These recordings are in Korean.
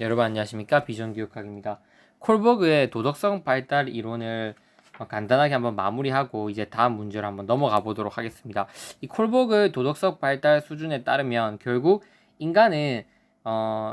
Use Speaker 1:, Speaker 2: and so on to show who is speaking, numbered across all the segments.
Speaker 1: 여러분 안녕하십니까? 비전교육학입니다. 콜버그의 도덕성 발달 이론을 간단하게 한번 마무리하고 이제 다음 문제로 한번 넘어가 보도록 하겠습니다. 이 콜버그의 도덕성 발달 수준에 따르면 결국 인간은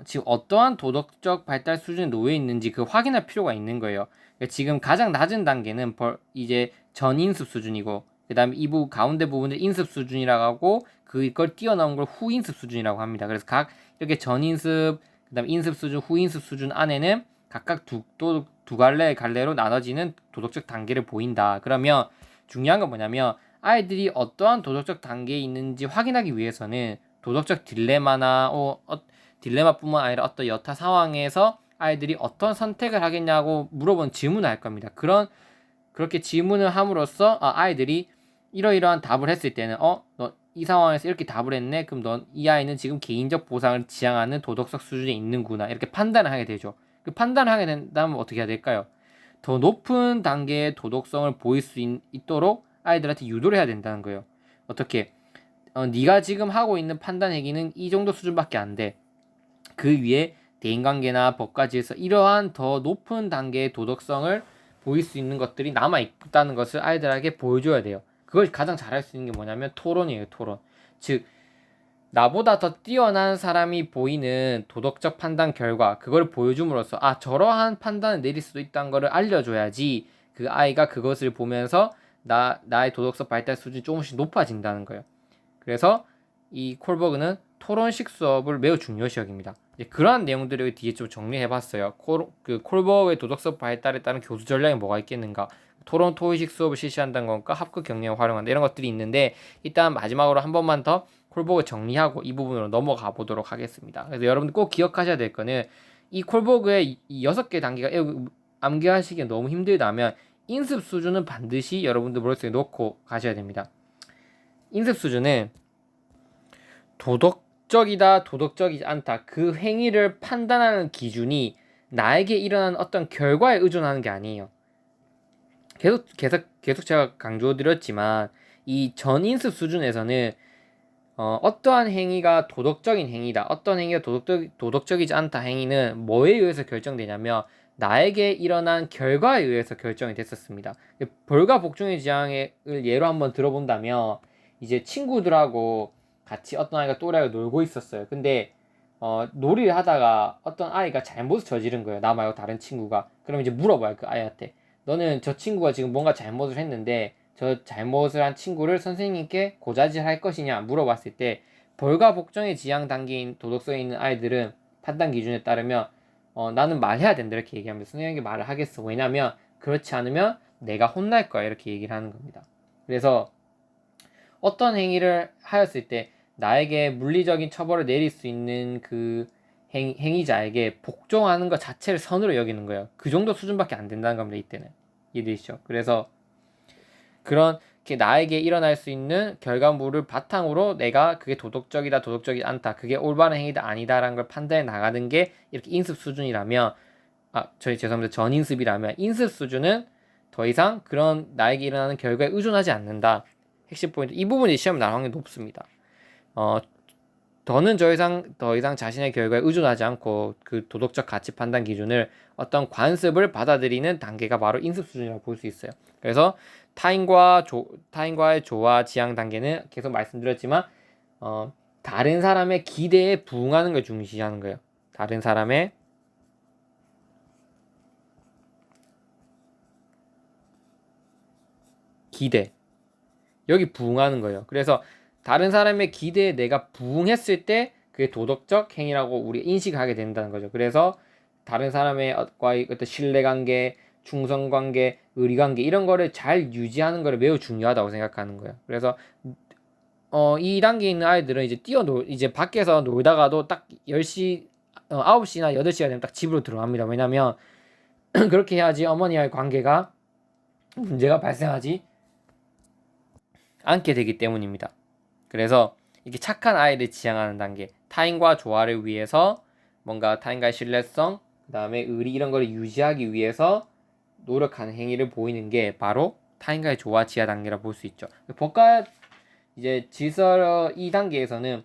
Speaker 1: 지금 어떠한 도덕적 발달 수준에 놓여 있는지 그 확인할 필요가 있는 거예요. 그러니까 지금 가장 낮은 단계는 이제 전인습 수준이고 그 다음에 이부 가운데 부분을 인습 수준이라고 하고 그걸 뛰어넘은 걸 후인습 수준이라고 합니다. 그래서 각 이렇게 전인습 그 다음 인습 수준, 후인습 수준 안에는 각각 두 갈래로 나눠지는 도덕적 단계를 보인다. 그러면 중요한 건 뭐냐면 아이들이 어떠한 도덕적 단계에 있는지 확인하기 위해서는 도덕적 딜레마뿐만 아니라 어떤 여타 상황에서 아이들이 어떤 선택을 하겠냐고 물어본 질문을 할 겁니다. 그렇게 질문을 함으로써 아이들이 이러이러한 답을 했을 때는 너 이 상황에서 이렇게 답을 했네. 그럼 이 아이는 지금 개인적 보상을 지향하는 도덕적 수준에 있는구나. 이렇게 판단을 하게 되죠. 그 판단을 하게 된다면 어떻게 해야 될까요? 더 높은 단계의 도덕성을 보일 수 있도록 아이들한테 유도를 해야 된다는 거예요. 어떻게? 네가 지금 하고 있는 판단 행위는 이 정도 수준밖에 안 돼. 그 위에 대인관계나 법까지 해서 이러한 더 높은 단계의 도덕성을 보일 수 있는 것들이 남아 있다는 것을 아이들에게 보여줘야 돼요. 그걸 가장 잘할 수 있는 게 뭐냐면 토론이에요. 토론. 즉 나보다 더 뛰어난 사람이 보이는 도덕적 판단 결과 그걸 보여줌으로써 저러한 판단을 내릴 수도 있다는 것을 알려줘야지 그 아이가 그것을 보면서 나의 도덕적 발달 수준이 조금씩 높아진다는 거예요. 그래서 이 콜버그는 토론식 수업을 매우 중요시 여깁니다. 그러한 내용들을 뒤에 좀 정리해봤어요. 콜버그의 도덕성 발달에 따른 교수 전략이 뭐가 있겠는가? 토론 토의식 수업을 실시한다는 것과 합격 경력을 활용한다 이런 것들이 있는데 일단 마지막으로 한 번만 더 콜버그 정리하고 이 부분으로 넘어가 보도록 하겠습니다. 그래서 여러분들 꼭 기억하셔야 될 거는 이 콜버그의 이 6개 단계가 암기하시기 너무 힘들다면 인습 수준은 반드시 여러분들 머릿속에 놓고 가셔야 됩니다. 인습 수준은 도덕적이다, 도덕적이지 않다. 그 행위를 판단하는 기준이 나에게 일어난 어떤 결과에 의존하는 게 아니에요. 계속 제가 강조드렸지만 이 전인습 수준에서는 어떠한 행위가 도덕적인 행위다, 어떤 행위가 도덕적이지 않다 행위는 뭐에 의해서 결정되냐면 나에게 일어난 결과에 의해서 결정이 됐었습니다. 벌과 복종의 지향을 예로 한번 들어본다면 이제 친구들하고 같이 어떤 아이가 또래가 놀고 있었어요. 근데 놀이를 하다가 어떤 아이가 잘못을 저지른 거예요. 나 말고 다른 친구가. 그럼 이제 물어봐요. 그 아이한테. 너는 저 친구가 지금 뭔가 잘못을 했는데 저 잘못을 한 친구를 선생님께 고자질할 것이냐 물어봤을 때 벌과 복종의 지향 단계인 도덕성에 있는 아이들은 판단 기준에 따르면 나는 말해야 된다 이렇게 얘기하면서 선생님에게 말을 하겠어. 왜냐면 그렇지 않으면 내가 혼날 거야 이렇게 얘기를 하는 겁니다. 그래서 어떤 행위를 하였을 때 나에게 물리적인 처벌을 내릴 수 있는 그 행위자에게 복종하는 것 자체를 선으로 여기는 거예요. 그 정도 수준밖에 안 된다는 겁니다. 이때는 이해되시죠? 그래서 그렇게 나에게 일어날 수 있는 결과물을 바탕으로 내가 그게 도덕적이다, 도덕적이지 않다, 그게 올바른 행위다, 아니다라는 걸 판단해 나가는 게 이렇게 인습 수준이라면, 죄송합니다. 전인습이라면 인습 수준은 더 이상 그런 나에게 일어나는 결과에 의존하지 않는다. 핵심 포인트. 이 부분이 시험 나올 확률이 높습니다. 더 이상 자신의 결과에 의존하지 않고 그 도덕적 가치 판단 기준을 어떤 관습을 받아들이는 단계가 바로 인습 수준이라고 볼 수 있어요. 그래서 타인과의 조화 지향 단계는 계속 말씀드렸지만 다른 사람의 기대에 부응하는 걸 중시하는 거예요. 다른 사람의 기대 여기 부응하는 거예요. 그래서 다른 사람의 기대에 내가 부응했을 때 그게 도덕적 행위라고 우리 인식하게 된다는 거죠. 그래서 다른 사람과의 어떤 신뢰관계, 충성관계, 의리관계 이런 거를 잘 유지하는 거를 매우 중요하다고 생각하는 거예요. 그래서 이 단계에 있는 아이들은 이제 밖에서 놀다가도 딱 10시 9시나 8시가 되면 딱 집으로 들어갑니다. 왜냐면 그렇게 해야지 어머니와의 관계가 문제가 발생하지 않게 되기 때문입니다. 그래서 이렇게 착한 아이를 지향하는 단계, 타인과 조화를 위해서 뭔가 타인과의 신뢰성, 그 다음에 의리 이런 거를 유지하기 위해서 노력하는 행위를 보이는 게 바로 타인과의 조화 지하 단계라 볼 수 있죠. 법과 이제 질서 2단계에서는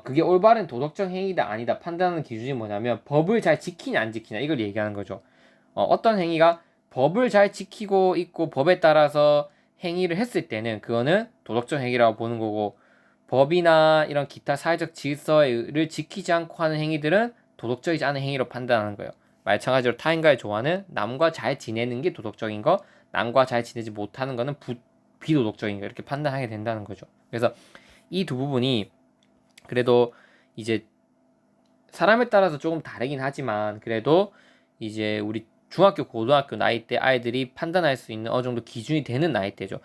Speaker 1: 그게 올바른 도덕적 행위다 아니다 판단하는 기준이 뭐냐면 법을 잘 지키냐 안 지키냐 이걸 얘기하는 거죠. 어떤 행위가 법을 잘 지키고 있고 법에 따라서 행위를 했을 때는 그거는 도덕적 행위라고 보는 거고, 법이나 이런 기타 사회적 질서를 지키지 않고 하는 행위들은 도덕적이지 않은 행위로 판단하는 거예요. 마찬가지로 타인과의 조화는 남과 잘 지내는 게 도덕적인 거, 남과 잘 지내지 못하는 거는 비도덕적인 거, 이렇게 판단하게 된다는 거죠. 그래서 이 두 부분이 그래도 이제 사람에 따라서 조금 다르긴 하지만 그래도 이제 우리 중학교, 고등학교 나이 때 아이들이 판단할 수 있는 어느 정도 기준이 되는 나이대죠.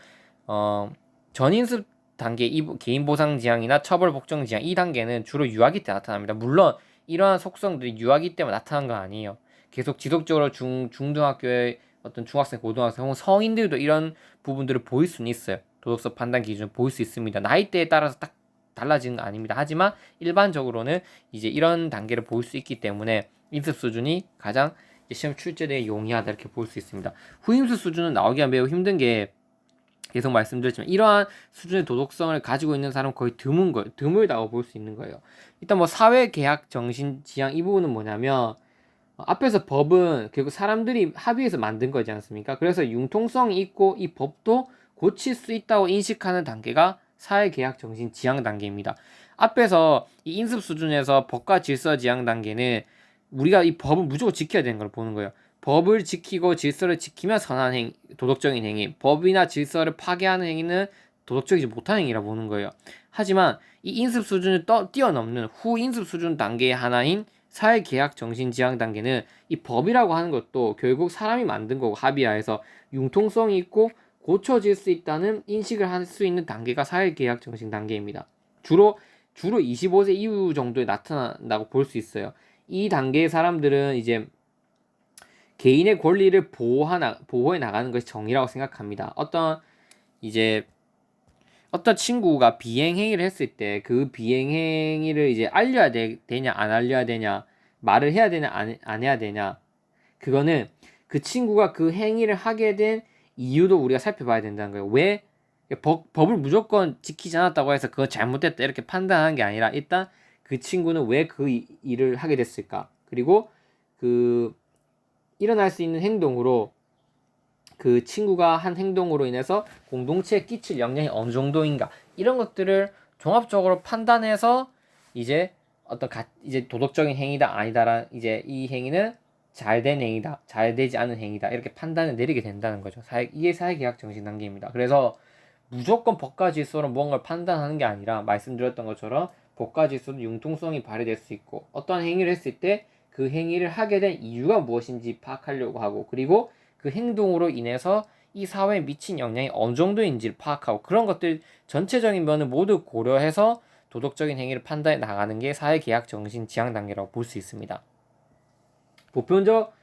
Speaker 1: 전인습 단계, 개인 보상 지향이나 처벌 복종 지향 이 단계는 주로 유아기 때 나타납니다. 물론 이러한 속성들이 유아기 때만 나타난 건 아니에요. 계속 지속적으로 중등학교의 어떤 중학생, 고등학생 혹은 성인들도 이런 부분들을 보일 수는 있어요. 도덕적 판단 기준을 보일 수 있습니다. 나이대에 따라서 딱 달라지는 거 아닙니다. 하지만 일반적으로는 이제 이런 단계를 볼 수 있기 때문에 인습 수준이 가장 시험 출제에 용이하다 이렇게 볼 수 있습니다. 후임수 수준은 나오기가 매우 힘든 게 계속 말씀드렸지만 이러한 수준의 도덕성을 가지고 있는 사람은 거의 드물다고 볼 수 있는 거예요. 일단 뭐 사회 계약 정신 지향 이 부분은 뭐냐면 앞에서 법은 결국 사람들이 합의해서 만든 거지 않습니까? 그래서 융통성이 있고 이 법도 고칠 수 있다고 인식하는 단계가 사회계약 정신 지향 단계입니다. 앞에서 이 인습 수준에서 법과 질서 지향 단계는 우리가 이 법을 무조건 지켜야 되는 걸 보는 거예요. 법을 지키고 질서를 지키면 선한 행위, 도덕적인 행위, 법이나 질서를 파괴하는 행위는 도덕적이지 못한 행위라 보는 거예요. 하지만 이 인습 수준을 뛰어넘는 후인습 수준 단계의 하나인 사회계약 정신 지향 단계는 이 법이라고 하는 것도 결국 사람이 만든 거고 합의하에서 융통성이 있고 고쳐질 수 있다는 인식을 할 수 있는 단계가 사회계약 정신 단계입니다. 주로 25세 이후 정도에 나타난다고 볼 수 있어요. 이 단계의 사람들은 이제 개인의 권리를 보호해 나가는 것이 정의라고 생각합니다. 어떤 친구가 비행행위를 했을 때 그 비행행위를 이제 알려야 되냐 안 알려야 되냐, 말을 해야 되냐 안 해야 되냐, 그거는 그 친구가 그 행위를 하게 된 이유도 우리가 살펴봐야 된다는 거예요. 왜 법을 무조건 지키지 않았다고 해서 그거 잘못됐다 이렇게 판단하는 게 아니라 일단 그 친구는 왜 그 일을 하게 됐을까, 그리고 그 일어날 수 있는 행동으로 그 친구가 한 행동으로 인해서 공동체에 끼칠 영향이 어느 정도인가, 이런 것들을 종합적으로 판단해서 이제 이제 도덕적인 행위다 아니다라, 이제 이 행위는 잘된 행위다, 잘 되지 않은 행위다 이렇게 판단을 내리게 된다는 거죠. 이게 사회계약 정신 단계입니다. 그래서 무조건 법과 질서로 무언가를 판단하는 게 아니라 말씀드렸던 것처럼 법과 질서도 융통성이 발휘될 수 있고 어떤 행위를 했을 때 그 행위를 하게 된 이유가 무엇인지 파악하려고 하고, 그리고 그 행동으로 인해서 이 사회에 미친 영향이 어느 정도인지를 파악하고, 그런 것들 전체적인 면을 모두 고려해서 도덕적인 행위를 판단해 나가는 게 사회계약 정신 지향 단계라고 볼 수 있습니다. 보편적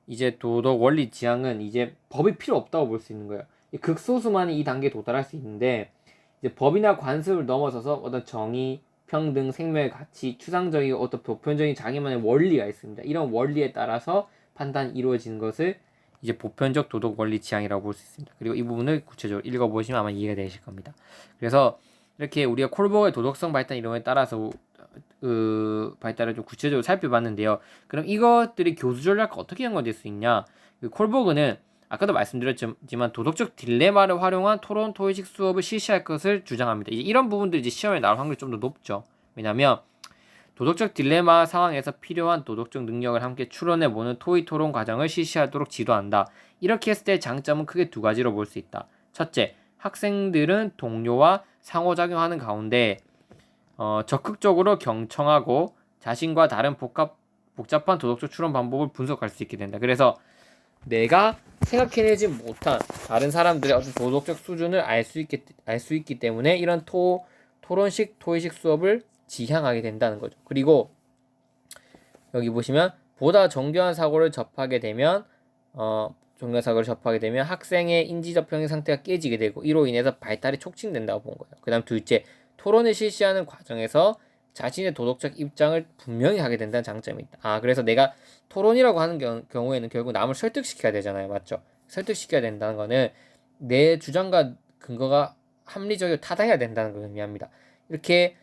Speaker 1: 이제 도덕 원리 지향은 이제 법이 필요 없다고 볼 수 있는 거예요. 극소수만이 이 단계에 도달할 수 있는데 이제 법이나 관습을 넘어서서 어떤 정의, 평등, 생명의 가치, 추상적이고 어떤 보편적인 자기만의 원리가 있습니다. 이런 원리에 따라서 판단이 이루어지는 것을 이제 보편적 도덕 원리 지향이라고 볼 수 있습니다. 그리고 이 부분을 구체적으로 읽어보시면 아마 이해가 되실 겁니다. 그래서 이렇게 우리가 콜버그의 도덕성 발달 이론에 따라서 발달을 좀 구체적으로 살펴봤는데요. 그럼 이것들이 교수 전략과 어떻게 연관될 수 있냐? 콜버그는 아까도 말씀드렸지만 도덕적 딜레마를 활용한 토론 토의식 수업을 실시할 것을 주장합니다. 이제 이런 부분들이 이제 시험에 나올 확률이 좀 더 높죠. 왜냐하면 도덕적 딜레마 상황에서 필요한 도덕적 능력을 함께 추론해보는 토의 토론 과정을 실시하도록 지도한다. 이렇게 했을 때 장점은 크게 두 가지로 볼 수 있다. 첫째, 학생들은 동료와 상호작용하는 가운데 적극적으로 경청하고 자신과 다른 복잡한 도덕적 추론 방법을 분석할 수 있게 된다. 그래서 내가 생각해내지 못한 다른 사람들의 어떤 도덕적 수준을 알 수 있기 때문에 이런 토론식 토의식 수업을 지향하게 된다는 거죠. 그리고 여기 보시면 보다 정교한 사고를 접하게 되면 학생의 인지적 평형 상태가 깨지게 되고 이로 인해서 발달이 촉진된다고 본 거예요. 그 다음 둘째, 토론을 실시하는 과정에서 자신의 도덕적 입장을 분명히 하게 된다는 장점이 있다. 그래서 내가 토론이라고 하는 경우에는 결국 남을 설득시켜야 되잖아요. 맞죠? 설득시켜야 된다는 거는 내 주장과 근거가 합리적이고 타당해야 된다는 걸 의미합니다. 이렇게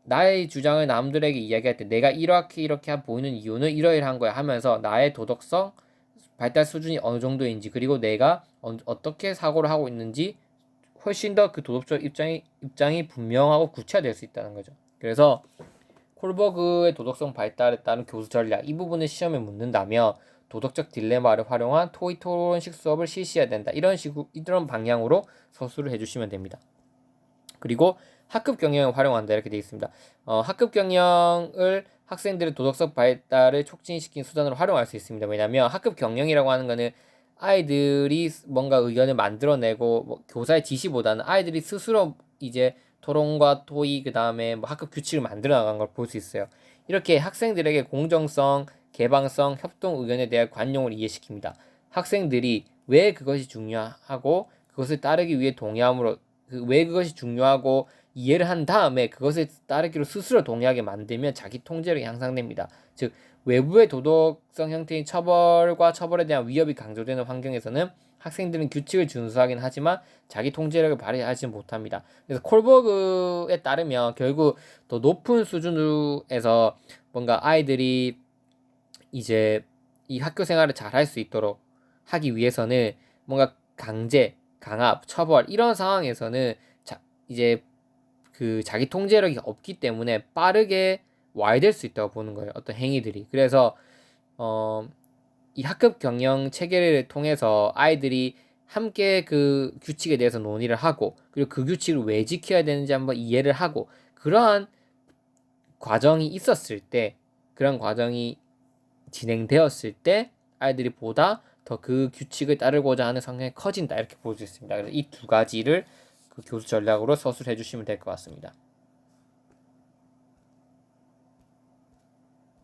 Speaker 1: 나의 주장을 남들에게 이야기할 때 내가 이렇게 보이는 이유는 이러이러한 거야 하면서 나의 도덕성 발달 수준이 어느 정도인지 그리고 내가 어떻게 사고를 하고 있는지 훨씬 더 그 도덕적 입장이 분명하고 구체화될 수 있다는 거죠. 그래서 콜버그의 도덕성 발달에 따른 교수 전략 이 부분을 시험에 묻는다면 도덕적 딜레마를 활용한 토의 토론식 수업을 실시해야 된다. 이런 방향으로 서술을 해주시면 됩니다. 그리고 학급 경영을 활용한다 이렇게 되어 있습니다. 학급 경영을 학생들의 도덕성 발달을 촉진시킨 수단으로 활용할 수 있습니다. 왜냐하면 학급 경영이라고 하는 거는 아이들이 뭔가 의견을 만들어내고 뭐 교사의 지시보다는 아이들이 스스로 이제 토론과 토의 그 다음에 뭐 학급 규칙을 만들어 나간 걸 볼 수 있어요. 이렇게 학생들에게 공정성, 개방성, 협동 의견에 대한 관용을 이해시킵니다. 학생들이 왜 그것이 중요하고 그것을 따르기 위해 동의함으로 왜 그것이 중요하고 이해를 한 다음에 그것을 따르기로 스스로 동의하게 만들면 자기 통제력이 향상됩니다. 즉 외부의 도덕성 형태인 처벌과 처벌에 대한 위협이 강조되는 환경에서는 학생들은 규칙을 준수하긴 하지만 자기 통제력을 발휘하지 못합니다. 그래서 콜버그에 따르면 결국 더 높은 수준에서 뭔가 아이들이 이제 이 학교 생활을 잘 할 수 있도록 하기 위해서는 뭔가 강제, 강압, 처벌 이런 상황에서는 이제 그 자기 통제력이 없기 때문에 빠르게 와해될 수 있다고 보는 거예요. 어떤 행위들이. 그래서 이 학급 경영 체계를 통해서 아이들이 함께 그 규칙에 대해서 논의를 하고 그리고 그 규칙을 왜 지켜야 되는지 한번 이해를 하고 그러한 과정이 있었을 때 그런 과정이 진행되었을 때 아이들이 보다 더 그 규칙을 따르고자 하는 성향이 커진다 이렇게 볼 수 있습니다. 그래서 이 두 가지를 그 교수 전략으로 서술해 주시면 될 것 같습니다.